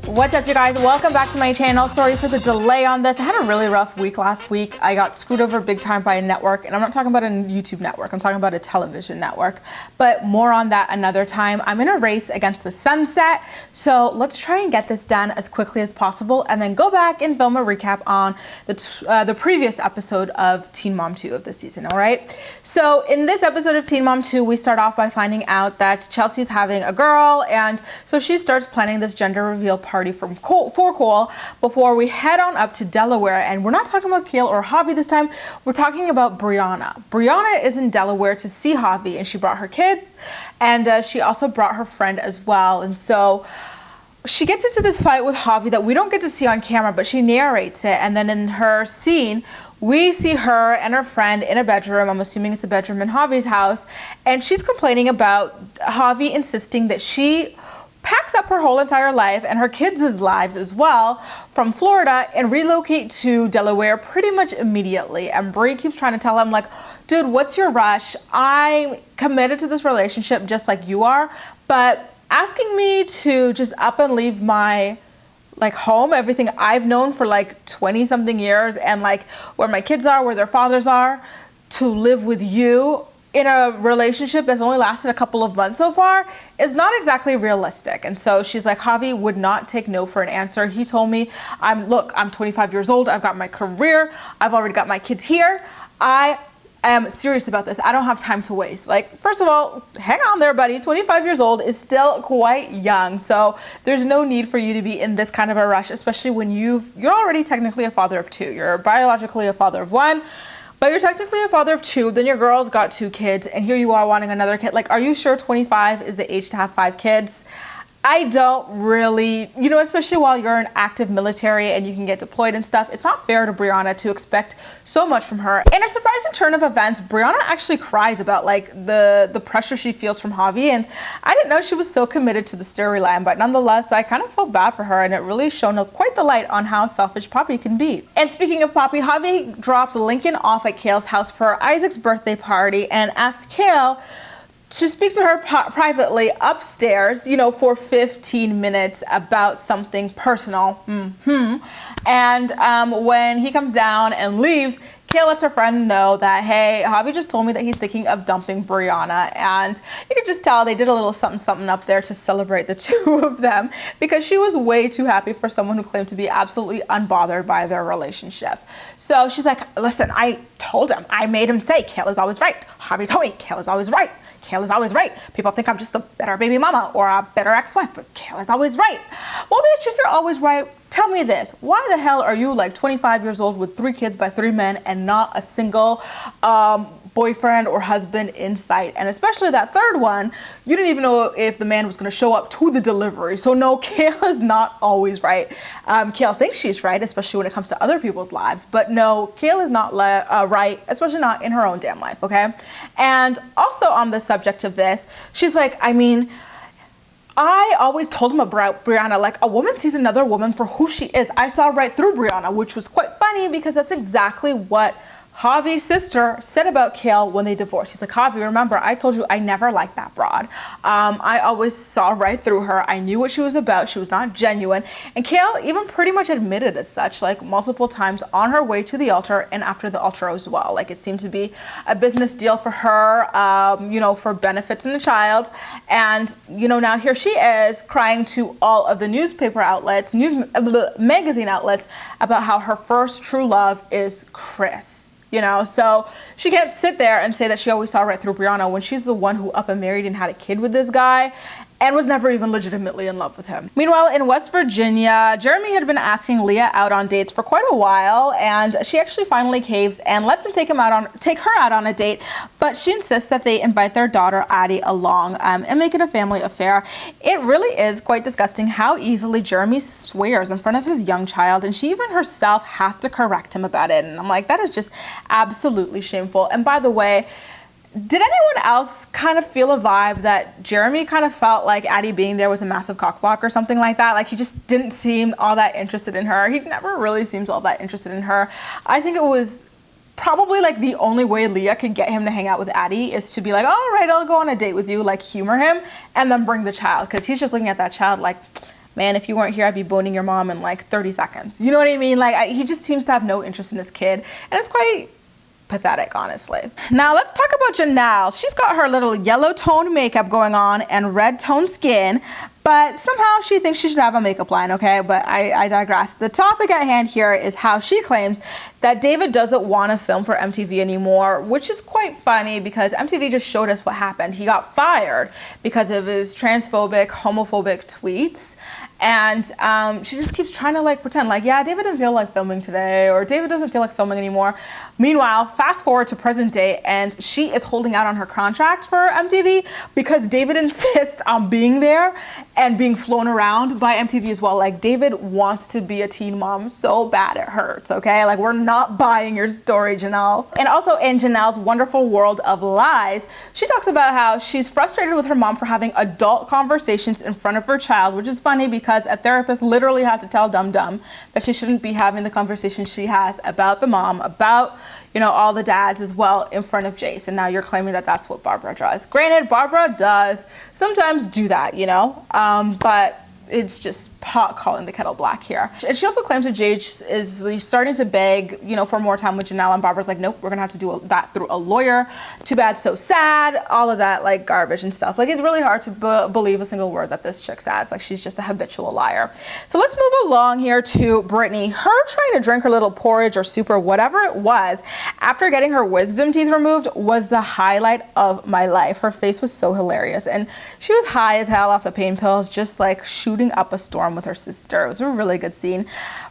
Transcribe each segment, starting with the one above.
What's up, you guys? Welcome back to my channel. Sorry for the delay on this. I had a really rough week last week. I got screwed over big time by a network, and I'm not talking about a YouTube network. I'm talking about a television network, but more on that another time. I'm in a race against the sunset, so let's try and get this done as quickly as possible and then go back and film a recap on the previous episode of Teen Mom 2 of the season, all right? So in this episode of Teen Mom 2, we start off by finding out that Chelsea's having a girl, and so she starts planning this gender reveal party for Cole before we head on up to Delaware. And we're not talking about Kale or Javi this time. We're talking about Briana. Briana is in Delaware to see Javi, and she brought her kids, and she also brought her friend as well. And so she gets into this fight with Javi that we don't get to see on camera, but she narrates it. And then in her scene, we see her and her friend in a bedroom. I'm assuming it's a bedroom in Javi's house. And she's complaining about Javi insisting that she packs up her whole entire life and her kids' lives as well from Florida and relocate to Delaware pretty much immediately. And Brie keeps trying to tell him, like, dude, what's your rush? I'm committed to this relationship just like you are, but asking me to just up and leave my home, everything I've known for like 20 something years, and like where my kids are, where their fathers are, to live with you in a relationship that's only lasted a couple of months so far is not exactly realistic. And so she's like, Javi would not take no for an answer. He told me, I'm 25 years old. I've got my career. I've already got my kids here. I am serious about this. I don't have time to waste. Like, first of all, hang on there, buddy. 25 years old is still quite young. So there's no need for you to be in this kind of a rush, especially when you're already technically a father of two. You're biologically a father of one, but you're technically a father of two. Then your girl's got 2 kids, and here you are wanting another kid. Like, are you sure 25 is the age to have 5 kids? I don't really, especially while you're in active military and you can get deployed and stuff, it's not fair to Briana to expect so much from her. In a surprising turn of events, Briana actually cries about like the pressure she feels from Javi, and I didn't know she was so committed to the storyline, but nonetheless, I kind of felt bad for her, and it really shone quite the light on how selfish Poppy can be. And speaking of Poppy, Javi drops Lincoln off at Kale's house for Isaac's birthday party and asked Kale to speak to her privately upstairs, for 15 minutes about something personal. And when he comes down and leaves, Kale lets her friend know that, hey, Javi just told me that he's thinking of dumping Briana. And you can just tell they did a little something up there to celebrate the two of them, because she was way too happy for someone who claimed to be absolutely unbothered by their relationship. So she's like, listen, I told him, I made him say Kale is always right. Javi told me Kale is always right. Kale is always right. People think I'm just a better baby mama or a better ex-wife, but Kale is always right. Well, bitch, if you're always right, tell me this. Why the hell are you like 25 years old with 3 kids by 3 men and not a single boyfriend or husband in sight? And especially that third one, you didn't even know if the man was going to show up to the delivery. So no, Kale is not always right. Kale thinks she's right, especially when it comes to other people's lives. But no, Kale is not right, especially not in her own damn life, okay? And also on the subject of this, she's like, I always told him about Briana, like, a woman sees another woman for who she is. I saw right through Briana, which was quite funny because that's exactly what Javi's sister said about Kale when they divorced. He's like, Javi, remember, I told you I never liked that broad. I always saw right through her. I knew what she was about. She was not genuine. And Kale even pretty much admitted as such, like multiple times on her way to the altar and after the altar as well. Like, it seemed to be a business deal for her, for benefits in the child. And, now here she is crying to all of the newspaper outlets, magazine outlets, about how her first true love is Chris. So she can't sit there and say that she always saw right through Briana when she's the one who up and married and had a kid with this guy and was never even legitimately in love with him. Meanwhile, in West Virginia, Jeremy had been asking Leah out on dates for quite a while, and she actually finally caves and lets him take her out on a date, but she insists that they invite their daughter Addie along and make it a family affair. It really is quite disgusting how easily Jeremy swears in front of his young child, and she even herself has to correct him about it. And I'm like, that is just absolutely shameful. And by the way, did anyone else kind of feel a vibe that Jeremy kind of felt like Addie being there was a massive cockblock or something like that? Like, he just didn't seem all that interested in her. He never really seems all that interested in her. I think it was probably like the only way Leah could get him to hang out with Addie is to be like, all right, I'll go on a date with you, like humor him, and then bring the child, because he's just looking at that child like, man, if you weren't here, I'd be boning your mom in like 30 seconds. You know what I mean? Like, he just seems to have no interest in his kid. And it's quite pathetic, honestly. Now let's talk about Jenelle. She's got her little yellow tone makeup going on and red tone skin, but somehow she thinks she should have a makeup line, okay? But I digress. The topic at hand here is how she claims that David doesn't want to film for MTV anymore, which is quite funny because MTV just showed us what happened. He got fired because of his transphobic, homophobic tweets. And she just keeps trying to like pretend like, yeah, David didn't feel like filming today, or David doesn't feel like filming anymore. Meanwhile, fast forward to present day, and she is holding out on her contract for MTV because David insists on being there and being flown around by MTV as well. Like, David wants to be a teen mom so bad it hurts, okay? Like, we're not buying your story, Jenelle. And also in Jenelle's wonderful world of lies, she talks about how she's frustrated with her mom for having adult conversations in front of her child, which is funny because a therapist literally had to tell Dum Dum that she shouldn't be having the conversation she has about the mom, about, you know, all the dads as well in front of Jace. And now you're claiming that that's what Barbara does. Granted, Barbara does sometimes do that, you know, but it's just pot calling the kettle black here. And she also claims that Jace is starting to beg, you know, for more time with Jenelle, and Barbara's like, nope, we're gonna have to do that through a lawyer. Too bad, so sad, all of that like garbage and stuff. Like, it's really hard to believe a single word that this chick says. Like, she's just a habitual liar. So let's move along here to Brittany. Her trying to drink her little porridge or soup or whatever it was after getting her wisdom teeth removed was the highlight of my life. Her face was so hilarious, and she was high as hell off the pain pills, just like shooting up a storm with her sister. It was a really good scene.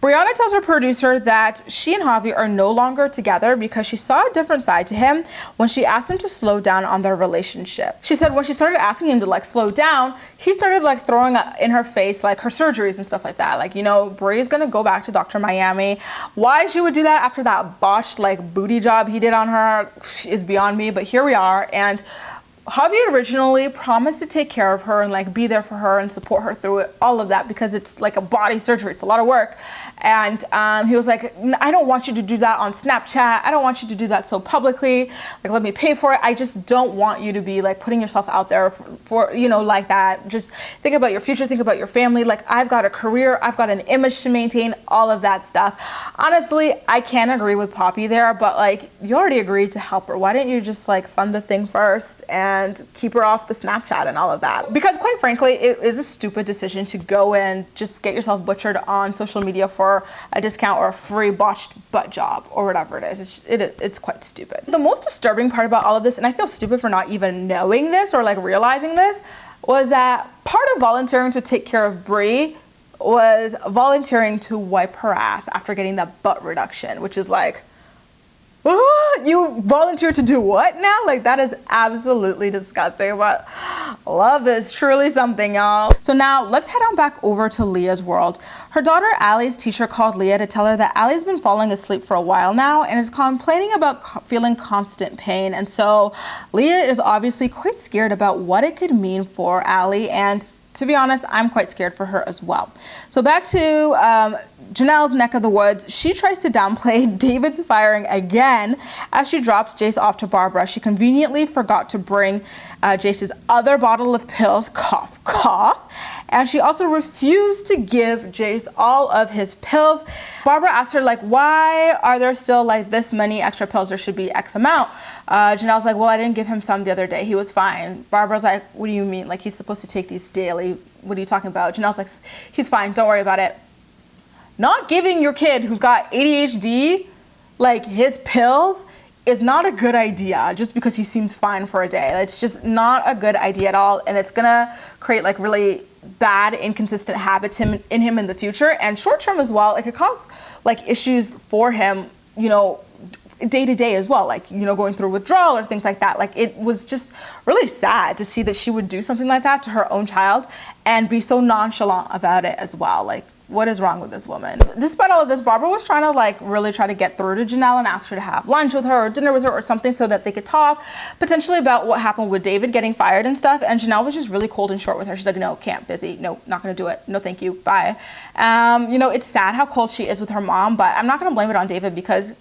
Briana tells her producer that she and Javi are no longer together because she saw a different side to him when she asked him to slow down on their relationship. She said when she started asking him to like slow down, he started like throwing in her face like her surgeries and stuff like that. Like, you know, Bri's gonna go back to Dr. Miami. Why she would do that after that botched like booty job he did on her is beyond me, but here we are. And Javi originally promised to take care of her and like be there for her and support her through it, all of that, because it's like a body surgery. It's a lot of work. And he was like, I don't want you to do that on Snapchat. I don't want you to do that so publicly. Like, let me pay for it. I just don't want you to be like putting yourself out there for you know, like that. Just think about your future, think about your family. Like, I've got a career, I've got an image to maintain, all of that stuff. Honestly, I can't agree with Poppy there, but like, you already agreed to help her. Why didn't you just like fund the thing first and keep her off the Snapchat and all of that? Because quite frankly, it is a stupid decision to go and just get yourself butchered on social media for a discount or a free botched butt job or whatever it is. It's quite stupid. The most disturbing part about all of this, and I feel stupid for not even knowing this or like realizing this, was that part of volunteering to take care of Bri was volunteering to wipe her ass after getting that butt reduction, which is like, oh, you volunteer to do what now? Like, that is absolutely disgusting, but love is truly something, y'all. So now let's head on back over to Leah's world. Her daughter Allie's teacher called Leah to tell her that Allie's been falling asleep for a while now and is complaining about feeling constant pain. And so Leah is obviously quite scared about what it could mean for Allie, and to be honest, I'm quite scared for her as well. So back to Jenelle's neck of the woods. She tries to downplay David's firing again as she drops Jace off to Barbara. She conveniently forgot to bring Jace's other bottle of pills, cough, cough. And she also refused to give Jace all of his pills. Barbara asked her, like, why are there still like this many extra pills? There should be X amount. Jenelle's like, well, I didn't give him some the other day. He was fine. Barbara's like, what do you mean? Like, he's supposed to take these daily. What are you talking about? Jenelle's like, he's fine. Don't worry about it. Not giving your kid who's got ADHD, like, his pills is not a good idea just because he seems fine for a day. It's just not a good idea at all. And it's gonna create like really bad, inconsistent habits in him in the future, and short term as well. It could cause like issues for him, you know, day to day as well, like, you know, going through withdrawal or things like that. Like, it was just really sad to see that she would do something like that to her own child and be so nonchalant about it as well. Like, what is wrong with this woman? Despite all of this, Barbara was trying to like really try to get through to Jenelle and ask her to have lunch with her or dinner with her or something so that they could talk potentially about what happened with David getting fired and stuff. And Jenelle was just really cold and short with her. She's like, no, can't, busy. No, not gonna do it. No, thank you, bye. You know, it's sad how cold she is with her mom, but I'm not gonna blame it on David because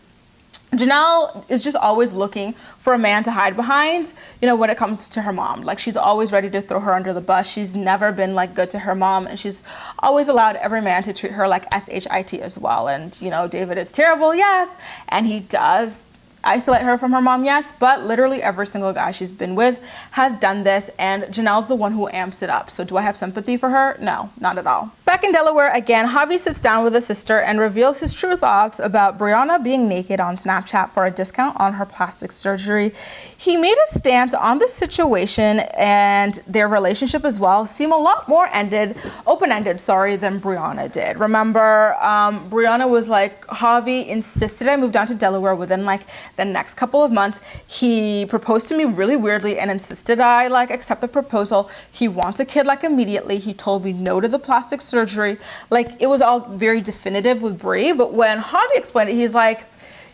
Jenelle is just always looking for a man to hide behind, you know, when it comes to her mom. Like, she's always ready to throw her under the bus. She's never been like good to her mom, and she's always allowed every man to treat her like shit as well. And, you know, David is terrible, yes, and he does isolate her from her mom, yes, but literally every single guy she's been with has done this, and Jenelle's the one who amps it up. So do I have sympathy for her? No, not at all. Back in Delaware again, Javi sits down with his sister and reveals his true thoughts about Briana being naked on Snapchat for a discount on her plastic surgery. He made a stance on the situation and their relationship as well seem a lot more open-ended, than Briana did. Remember, Briana was like, Javi insisted I move down to Delaware within like the next couple of months. He proposed to me really weirdly and insisted I like accept the proposal. He wants a kid like immediately. He told me no to the plastic surgery. Like, it was all very definitive with Bri, but when Javi explained it, he's like,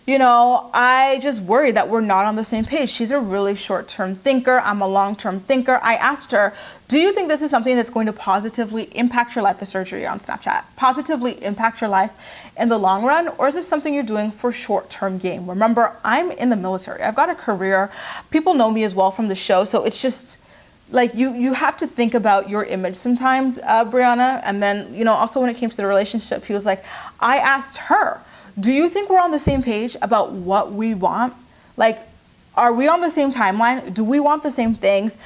you know, I just worry that we're not on the same page. She's a really short-term thinker. I'm a long-term thinker. I asked her, do you think this is something that's going to positively impact your life, the surgery on Snapchat? Positively impact your life in the long run? Or is this something you're doing for short-term gain? Remember, I'm in the military. I've got a career. People know me as well from the show. So it's just like you have to think about your image sometimes, Briana. And then, you know, also when it came to the relationship, he was like, I asked her, do you think we're on the same page about what we want? Like, are we on the same timeline? Do we want the same things?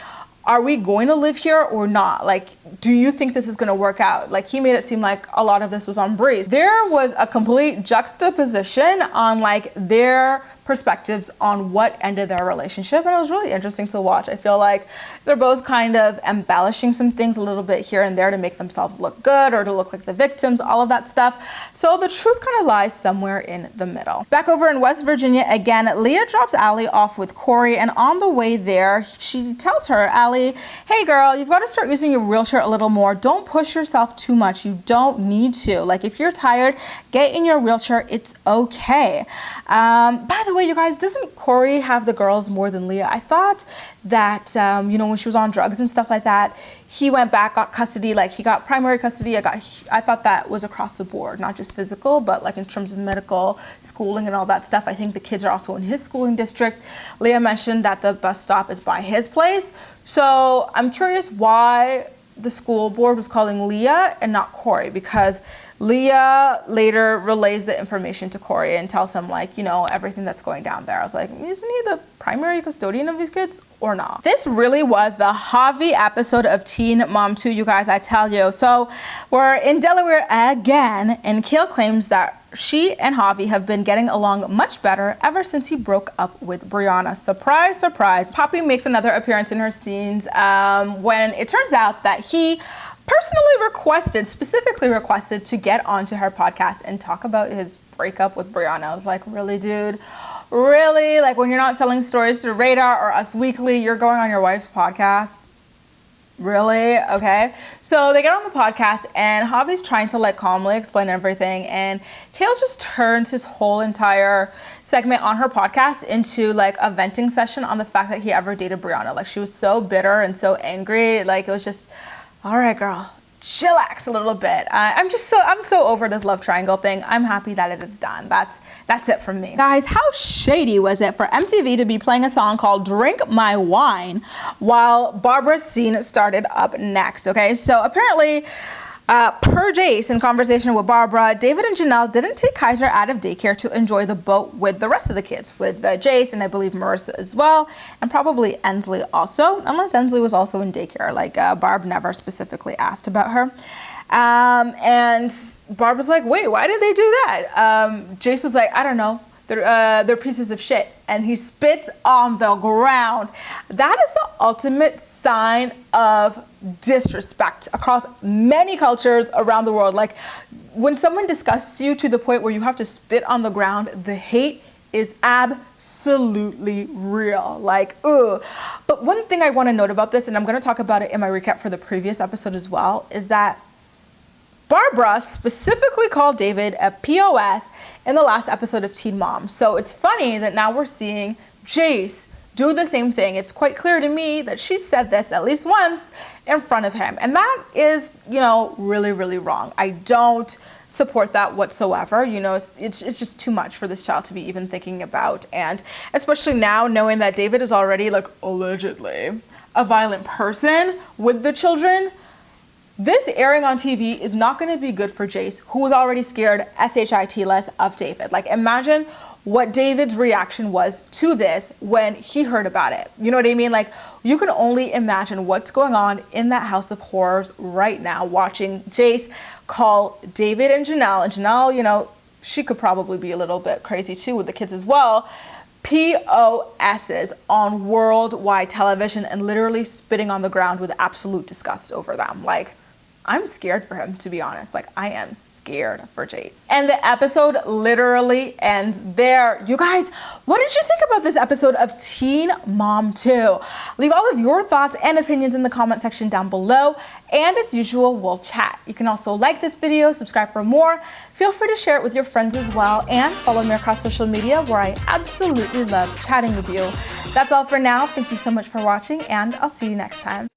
Are we going to live here or not? Like, do you think this is going to work out? Like, he made it seem like a lot of this was on Bri. There was a complete juxtaposition on like their perspectives on what ended their relationship, and it was really interesting to watch. I feel like they're both kind of embellishing some things a little bit here and there to make themselves look good or to look like the victims, all of that stuff. So the truth kind of lies somewhere in the middle. Back over in West Virginia again, Leah drops Allie off with Corey, and on the way there, she tells her, Allie, hey girl, you've got to start using your wheelchair a little more. Don't push yourself too much. You don't need to. Like, if you're tired, get in your wheelchair. It's okay. By the way, you guys, doesn't Corey have the girls more than Leah? I thought that, you know, when she was on drugs and stuff like that, he went back, got custody, like he got primary custody. I thought that was across the board, not just physical, but like in terms of medical, schooling and all that stuff. I think the kids are also in his schooling district. Leah mentioned that the bus stop is by his place. So I'm curious why the school board was calling Leah and not Corey, because Leah later relays the information to Corey and tells him, like, you know, everything that's going down there. I was like, isn't he the primary custodian of these kids or not? This really was the Javi episode of Teen Mom 2, you guys, I tell you. So we're in Delaware again, and Kale claims that she and Javi have been getting along much better ever since he broke up with Briana. Surprise, surprise. Poppy makes another appearance in her scenes when it turns out that he specifically requested to get onto her podcast and talk about his breakup with Briana. I was like, really, dude? Really? Like, when you're not selling stories to Radar or Us Weekly, you're going on your wife's podcast? Really? Okay. So they get on the podcast and Javi's trying to like calmly explain everything, and Kale just turns his whole entire segment on her podcast into like a venting session on the fact that he ever dated Briana. Like, she was so bitter and so angry. Like, it was just, all right, girl, chillax a little bit. I'm so over this love triangle thing. I'm happy that it is done. That's it from me. Guys, how shady was it for MTV to be playing a song called Drink My Wine while Barbara's scene started up next, okay? So apparently, per Jace in conversation with Barbara, David and Jenelle didn't take Kaiser out of daycare to enjoy the boat with the rest of the kids, with Jace and I believe Marissa as well, and probably Ensley also, unless Ensley was also in daycare. Like, Barb never specifically asked about her. And Barb was like, wait, why did they do that? Jace was like, I don't know. They're pieces of shit. And he spits on the ground. That is the ultimate sign of disrespect across many cultures around the world. Like, when someone disgusts you to the point where you have to spit on the ground, the hate is absolutely real. Like, ugh. But one thing I want to note about this, and I'm going to talk about it in my recap for the previous episode as well, is that Barbara specifically called David a POS in the last episode of Teen Mom. So it's funny that now we're seeing Jace do the same thing. It's quite clear to me that she said this at least once in front of him. And that is, you know, really, really wrong. I don't support that whatsoever. You know, it's just too much for this child to be even thinking about. And especially now knowing that David is already, like, allegedly a violent person with the children, this airing on TV is not going to be good for Jace, who was already scared SHIT-less of David. Like, imagine what David's reaction was to this when he heard about it. You know what I mean? Like, you can only imagine what's going on in that house of horrors right now, watching Jace call David and Jenelle, you know, she could probably be a little bit crazy too with the kids as well, POSs on worldwide television, and literally spitting on the ground with absolute disgust over them. Like, I'm scared for him, to be honest. Like, I am scared for Jace. And the episode literally ends there. You guys, what did you think about this episode of Teen Mom 2? Leave all of your thoughts and opinions in the comment section down below. And as usual, we'll chat. You can also like this video, subscribe for more. Feel free to share it with your friends as well. And follow me across social media, where I absolutely love chatting with you. That's all for now. Thank you so much for watching, and I'll see you next time.